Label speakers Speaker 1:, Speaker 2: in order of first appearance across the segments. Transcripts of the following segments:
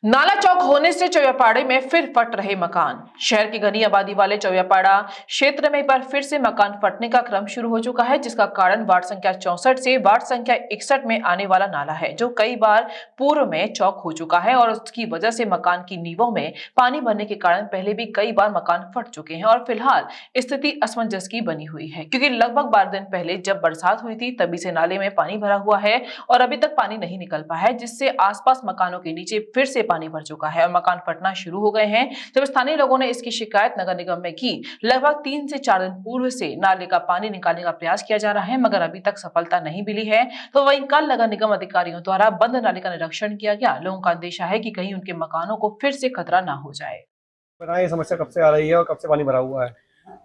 Speaker 1: नाला चौक होने से चौयापाड़े में फिर फट रहे मकान। शहर की घनी आबादी वाले चौयापाड़ा क्षेत्र में एक बार फिर से मकान फटने का क्रम शुरू हो चुका है, जिसका कारण वार्ड संख्या 64 से वार्ड संख्या 61 में आने वाला नाला है, जो कई बार पूर्व में चौक हो चुका है और उसकी वजह से मकान की नींवों में पानी भरने के कारण पहले भी कई बार मकान फट चुके हैं और फिलहाल स्थिति असमंजस की बनी हुई है, क्योंकि लगभग 12 दिन पहले जब बरसात हुई थी तभी से नाले में पानी भरा हुआ है और अभी तक पानी नहीं निकल पाया है, जिससे आसपास मकानों के नीचे फिर से पानी भर चुका है और मकान फटना शुरू हो गए हैं। जब स्थानीय लोगों ने इसकी शिकायत नगर निगम में की, लगभग 3 से 4 दिन पूर्व से नाले का पानी निकालने का प्रयास किया जा रहा है, मगर अभी तक सफलता नहीं मिली है। तो वहीं कल नगर निगम अधिकारियों द्वारा बंद नाले का निरीक्षण किया गया। लोगों का अंदेशा है कि कहीं उनके मकानों को फिर से खतरा ना हो जाए।
Speaker 2: ये समस्या कब से आ रही है और कब से पानी भरा हुआ है?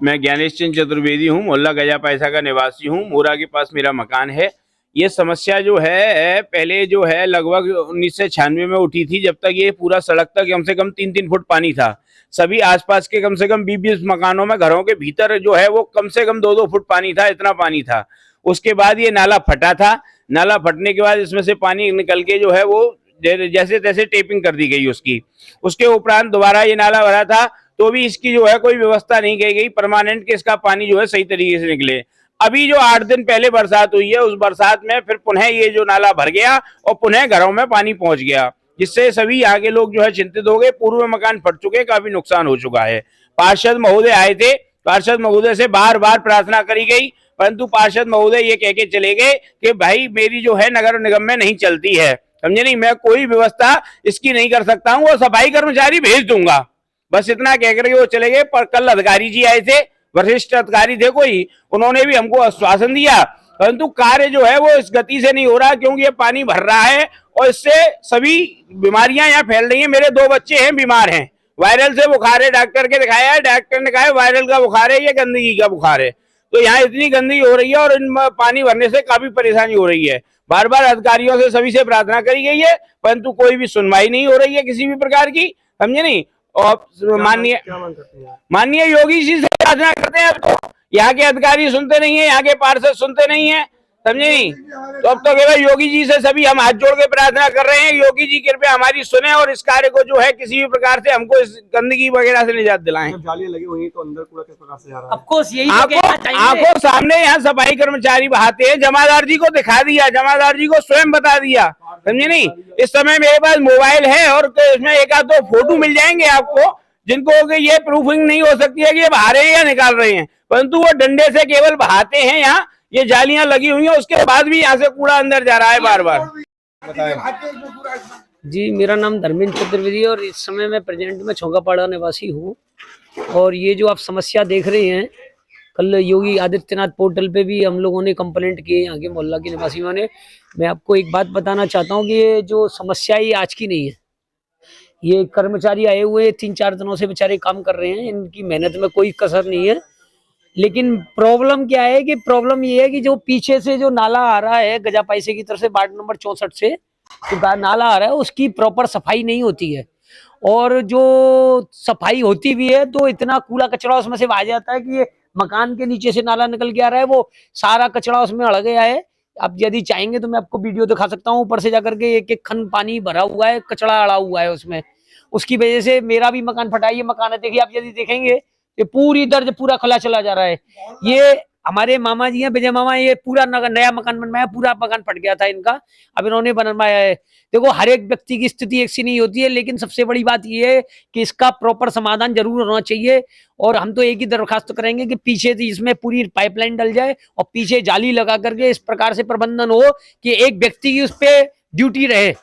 Speaker 3: मैं ज्ञानेश चंद चतुर्वेदी हूँ, मोहल्ला गजा पैसा का निवासी हूँ। मोरा के पास मेरा मकान है। ये समस्या जो है पहले जो है लगभग 1996 में उठी थी, जब तक ये पूरा सड़क तक कम से कम 3-3 फुट पानी था। सभी आसपास के कम से कम 20-20 मकानों में घरों के भीतर जो है वो कम से कम 2-2 फुट पानी था, इतना पानी था। उसके बाद ये नाला फटा था। नाला फटने के बाद इसमें से पानी निकल के जो है वो जैसे तैसे टेपिंग कर दी गई उसकी। उसके उपरांत दोबारा ये नाला भरा था तो भी इसकी जो है कोई व्यवस्था नहीं की गई परमानेंट कि इसका पानी जो है सही तरीके से निकले। अभी जो 8 दिन पहले बरसात हुई है, उस बरसात में फिर पुनः ये जो नाला भर गया और पुनः घरों में पानी पहुंच गया, जिससे सभी यहाँ के लोग जो है चिंतित हो गए। पूर्व में मकान फट चुके, काफी नुकसान हो चुका है। पार्षद महोदय आए थे, पार्षद महोदय से बार बार प्रार्थना करी गई, परंतु पार्षद महोदय ये कह के चले गए कि भाई मेरी जो है नगर निगम में नहीं चलती है, समझे नहीं, मैं कोई व्यवस्था इसकी नहीं कर सकता हूँ और सफाई कर्मचारी भेज दूंगा। बस इतना कहकर के वो चले गए। पर कल अधिकारी जी आए थे, वरिष्ठ अधिकारी थे कोई, उन्होंने भी हमको आश्वासन दिया, परंतु कार्य जो है वो इस गति से नहीं हो रहा, क्योंकि ये पानी भर रहा है और इससे सभी बीमारियां यहाँ फैल रही हैं। मेरे 2 बच्चे हैं, बीमार हैं, वायरल से बुखार है, डॉक्टर के दिखाया है, डॉक्टर ने कहा है वायरल का बुखार है, ये गंदगी का बुखार है। तो यहाँ इतनी गंदगी हो रही है और इन पानी भरने से काफी परेशानी हो रही है। बार बार अधिकारियों से सभी से प्रार्थना करी गई है, परंतु कोई भी सुनवाई नहीं हो रही है किसी भी प्रकार की, समझे नहीं। और माननीय योगी जी से प्रार्थना करते हैं, अब तो यहाँ के अधिकारी सुनते नहीं है, यहाँ के पार्षद सुनते नहीं है, समझे नहीं। तो अब तो केवल योगी जी से सभी हम हाथ जोड़ के प्रार्थना कर रहे हैं, योगी जी कृपया हमारी सुने और इस कार्य को जो है किसी भी प्रकार से हमको इस गंदगी वगैरह से निजात दिलाएं।
Speaker 2: जालियां लगी हुई तो अंदर कूड़ा किस प्रकार से जा रहा है?
Speaker 4: अफकोर्स यही
Speaker 3: आपको सामने यहाँ सफाई कर्मचारी बहाते हैं, जमादार जी को दिखा दिया, जमादार जी को स्वयं बता दिया, समझे नहीं। इस समय मेरे पास मोबाइल है और इसमें एक आध 2 फोटो मिल जाएंगे आपको, जिनको ये प्रूफिंग नहीं हो सकती है कि ये बहा रहे हैं या निकाल रहे हैं, परंतु वो डंडे से केवल बहाते हैं। यहाँ ये जालियां लगी हुई हैं, उसके बाद भी यहाँ से कूड़ा अंदर जा रहा है बार बार।
Speaker 4: जी, मेरा नाम धर्मेंद्र चतुर्वेदी और इस समय मैं प्रेजेंट में छोंगापाड़ा निवासी हूँ। और ये जो आप समस्या देख रहे हैं, कल योगी आदित्यनाथ पोर्टल पे भी हम लोगों ने कंप्लेंट की है यहाँ के मोहल्ला के निवासियों ने। मैं आपको एक बात बताना चाहता हूँ कि ये जो समस्या ये आज की नहीं है। ये कर्मचारी आए हुए 3-4 दिनों से बेचारे काम कर रहे हैं, इनकी मेहनत में कोई कसर नहीं है। लेकिन प्रॉब्लम क्या है कि प्रॉब्लम ये है कि जो पीछे से जो नाला आ रहा है गजा पैसे की तरफ से वार्ड नंबर 64 से जो नाला आ रहा है, उसकी प्रॉपर सफाई नहीं होती है। और जो सफाई होती भी है तो इतना कूड़ा कचरा उसमें से आ जाता है कि ये मकान के नीचे से नाला निकल के आ रहा है, वो सारा कचरा उसमें अड़ गया है। आप यदि चाहेंगे तो मैं आपको वीडियो दिखा सकता हूँ, ऊपर से जाकर के एक एक खन पानी भरा हुआ है, कचरा अड़ा हुआ है उसमें। उसकी वजह से मेरा भी मकान फटा है। ये मकान है, देखिए आप यदि देखेंगे ये पूरी दर्ज पूरा खुला चला जा रहा है। ये हमारे मामा जी हैं, विजय मामा, ये पूरा नया मकान बनवाया, पूरा मकान फट गया था इनका, अब इन्होंने बनवाया है। देखो हर एक व्यक्ति की स्थिति एक सी नहीं होती है, लेकिन सबसे बड़ी बात ये है कि इसका प्रॉपर समाधान जरूर होना चाहिए। और हम तो एक ही दरखास्त करेंगे कि पीछे से इसमें पूरी पाइपलाइन डल जाए और पीछे जाली लगा करके इस प्रकार से प्रबंधन हो कि एक व्यक्ति की उस पर ड्यूटी रहे।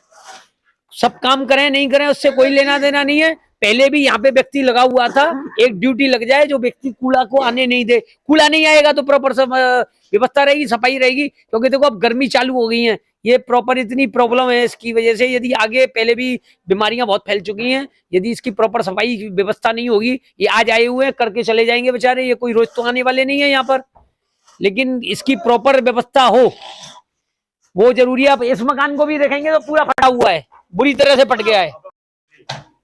Speaker 4: सब काम करें नहीं करें उससे कोई लेना देना नहीं है। पहले भी यहाँ पे व्यक्ति लगा हुआ था, एक ड्यूटी लग जाए जो व्यक्ति कूड़ा को आने नहीं दे। कूड़ा नहीं आएगा तो प्रॉपर सब व्यवस्था रहेगी, सफाई रहेगी। क्योंकि देखो अब गर्मी चालू हो गई है, ये प्रॉपर इतनी प्रॉब्लम है इसकी वजह से। यदि आगे पहले भी बीमारियां बहुत फैल चुकी हैं, यदि इसकी प्रॉपर सफाई व्यवस्था नहीं होगी, ये आज आए हुए हैं करके चले जाएंगे बेचारे, ये कोई रोज तो आने वाले नहीं है यहाँ पर। लेकिन इसकी प्रॉपर व्यवस्था हो वो जरूरी है। आप इस मकान को भी देखेंगे तो पूरा फटा हुआ है, बुरी तरह से फट गया है।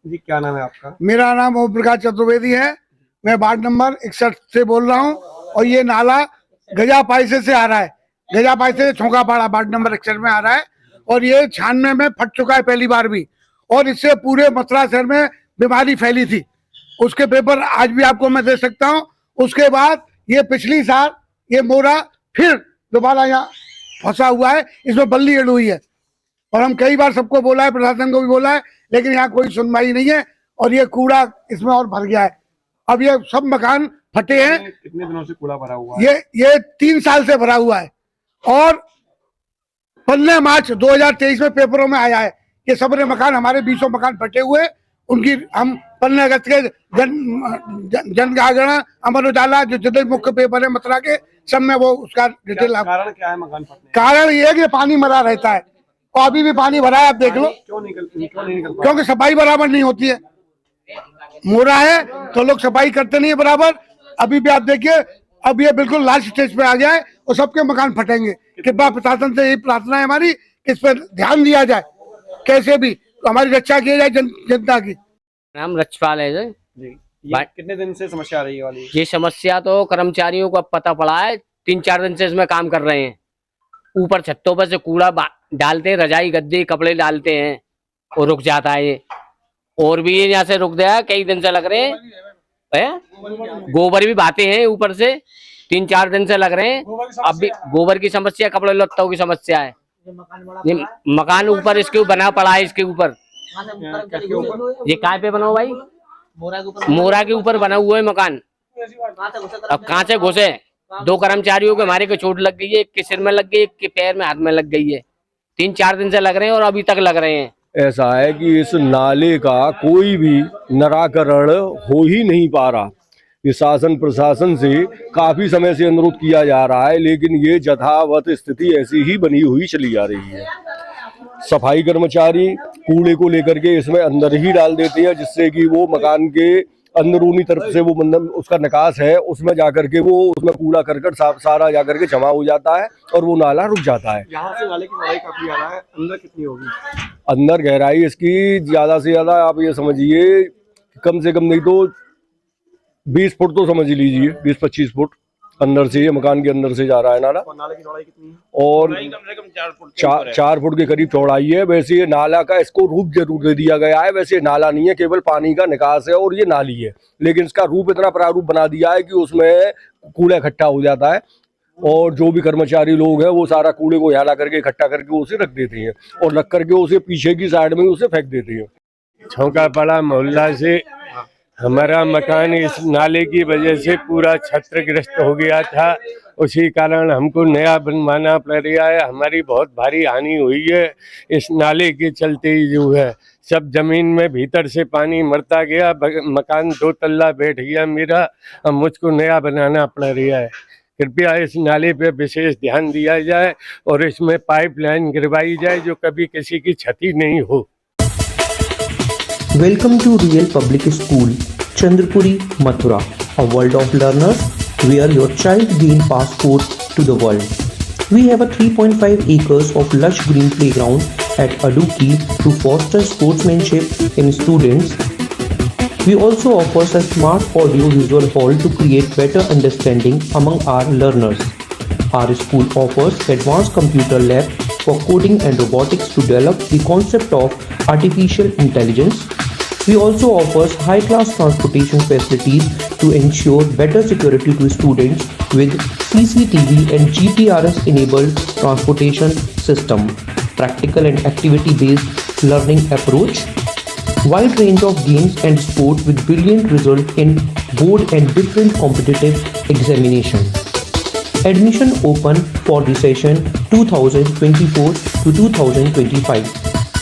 Speaker 2: जी, क्या नाम है आपका?
Speaker 5: मेरा नाम ओम प्रकाश चतुर्वेदी है, मैं वार्ड नंबर 61 से बोल रहा हूँ। और ये नाला गजा पैसे से आ रहा है, गजा पैसे से छोंकापाड़ा वार्ड नंबर 61 में आ रहा है। और ये 96 में फट चुका है पहली बार भी, और इससे पूरे मथुरा शहर में बीमारी फैली थी। उसके पेपर आज भी आपको मैं दे सकता हूँ। उसके बाद ये पिछली साल ये मोरा फिर दोबारा यहाँ फंसा हुआ है, इसमें बल्ली एड हुई है और हम कई बार सबको बोला है, प्रशासन को भी बोला है, लेकिन यहाँ कोई सुनवाई नहीं है और ये कूड़ा इसमें और भर गया है। अब ये सब मकान फटे हैं।
Speaker 2: कितने दिनों से कूड़ा भरा हुआ है?
Speaker 5: ये 3 साल से भरा हुआ है और 15 मार्च 2023 में पेपरों में आया है कि सबरे मकान, हमारे 20 मकान फटे हुए, उनकी हम 15 अगस्त के जनजागरण, अमर उजाला, जो जितने मुख्य पेपर है मथुरा के, सब में वो उसका डिटेल।
Speaker 2: कारण क्या है मकान फटने?
Speaker 5: कारण ये है कि पानी मरा रहता है और अभी भी पानी भरा है, आप देख लो।
Speaker 2: क्यों नहीं निकल?
Speaker 5: क्योंकि सफाई बराबर नहीं होती है। मोरा है तो लोग सफाई करते नहीं है बराबर। अभी भी आप देखिए, अब ये बिल्कुल लास्ट स्टेज पे आ गया है और सबके मकान फटेंगे। कृपया प्रशासन से यही प्रार्थना है हमारी कि इस पर ध्यान दिया जाए, कैसे भी तो हमारी रक्षा की जाए जनता की।
Speaker 6: नाम रक्षपाल है
Speaker 2: जी, ये कितने दिन से समस्या आ रही है वाली?
Speaker 6: ये समस्या तो कर्मचारियों को अब पता पड़ा है, 3-4 दिन से इसमें काम कर रहे हैं। ऊपर छतों पर से कूड़ा डालते हैं, रजाई गद्दे कपड़े डालते हैं और रुक जाता है ये। और भी यहाँ से रुक गया, कई दिन से लग रहे हैं। गोबर भी बहाते हैं ऊपर से, 3-4 दिन से लग रहे हैं। अब भी गोबर की समस्या, कपड़े लत्तों की समस्या है। ये मकान ऊपर इसके बना पड़ा है, इसके ऊपर ये काय पे बना हुआ भाई? मोरा के ऊपर बना हुआ है मकान। अब कहाँ से घुसे? 2 कर्मचारियों के हमारे को चोट लग गई है, एक के सिर में लग गई, एक के पैर में, हाथ में लग गई है। 3-4 दिन से लग रहे हैं और अभी तक लग रहे हैं।
Speaker 7: ऐसा है कि इस नाले का कोई भी निराकरण हो ही नहीं पा रहा। ये शासन प्रशासन से काफी समय से अनुरोध किया जा रहा है, लेकिन ये यथावत स्थिति ऐसी ही बनी हुई चली जा रही है। सफाई कर्मचारी कूड़े को लेकर के इसमें अंदर ही डाल देते हैं, जिससे कि वो मकान के अंदरूनी तरफ से वो उसका निकास है, उसमें जाकर के वो उसमें कूड़ा करकट सारा जाकर के जमा हो जाता है और वो नाला रुक जाता है।
Speaker 2: यहाँ से नाले की गहराई काफी ज्यादा है, अंदर कितनी होगी?
Speaker 7: अंदर गहराई इसकी ज्यादा से ज्यादा आप ये समझिए, कम से कम नहीं तो 20 फुट तो समझ लीजिए, 20-25 फुट अंदर से, ये मकान के अंदर से जा रहा है नाला।
Speaker 2: और नाले की चौड़ाई कितनी है?
Speaker 7: और
Speaker 3: कम से कम 4 फुट
Speaker 7: 4 फुट के करीब चौड़ाई है। वैसे ये नाला का इसको रूप जरूर दे दिया गया है। वैसे नाला नहीं है, केवल पानी का निकास है और ये नाली है, लेकिन इसका रूप इतना प्रारूप बना दिया है कि उसमें कूड़ा इकट्ठा हो जाता है और जो भी कर्मचारी लोग हैं वो सारा कूड़े को यहाँ ला करके इकट्ठा करके उसे रख देते हैं और रख करके उसे पीछे की साइड में उसे फेंक देते हैं।
Speaker 8: छौकापाड़ा मोहल्ला से हमारा मकान इस नाले की वजह से पूरा क्षतिग्रस्त हो गया था। उसी कारण हमको नया बनवाना पड़ रहा है। हमारी बहुत भारी हानि हुई है इस नाले के चलते ही। जो है सब जमीन में भीतर से पानी मरता गया, मकान 2 तल्ला बैठ गया मेरा। अब मुझको नया बनाना पड़ रहा है। कृपया इस नाले पे विशेष ध्यान दिया जाए और इसमें पाइपलाइन गिरवाई जाए जो कभी किसी की क्षति नहीं हो।
Speaker 9: Welcome to Real Public School, Chandrapuri, Mathura, a world of learners where your child gain passport to the world. We have a 3.5 acres of lush green playground at Aduki to foster sportsmanship in students. We also offer a smart audio-visual hall to create better understanding among our learners. Our school offers advanced computer lab for coding and robotics to develop the concept of artificial intelligence. We also offer high-class transportation facilities to ensure better security to students with CCTV and GPRS-enabled transportation system, practical and activity-based learning approach, wide range of games and sport with brilliant result in board and different competitive examination. Admission open for the session 2024 to 2025.